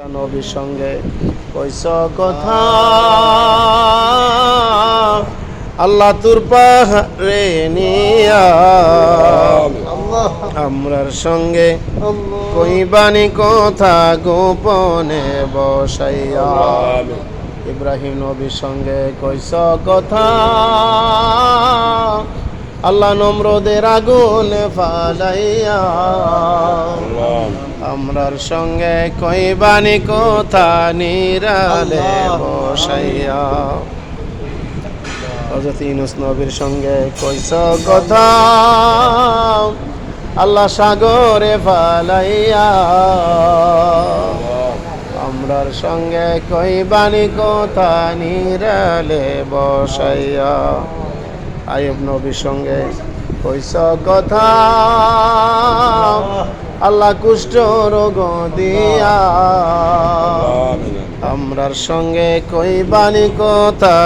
নবীর সঙ্গে কইস কথা আল্লাহ তোর পাহাড়ে নিয়া আমরার সঙ্গে কইবানি কথা গোপনে বসাইয়া ইব্রাহিম নবীর সঙ্গে কইস কথা আল্লাহ নমরুদের আগুন ফালাইয়া আমরার সঙ্গে কইবানি কথা নিরালে বসাইয়া হযরত ইউনূস নবীর সঙ্গে কইস কথা আল্লাহ সাগরে ফালাইয়া আমরার সঙ্গে কইবানি কথা নিরালে বসাইয়া আইয়ুব নবীর সঙ্গে কইস কথা আল্লাহ কুষ্ঠ রোগ দিয়া আমরার সঙ্গে কইবানি কথা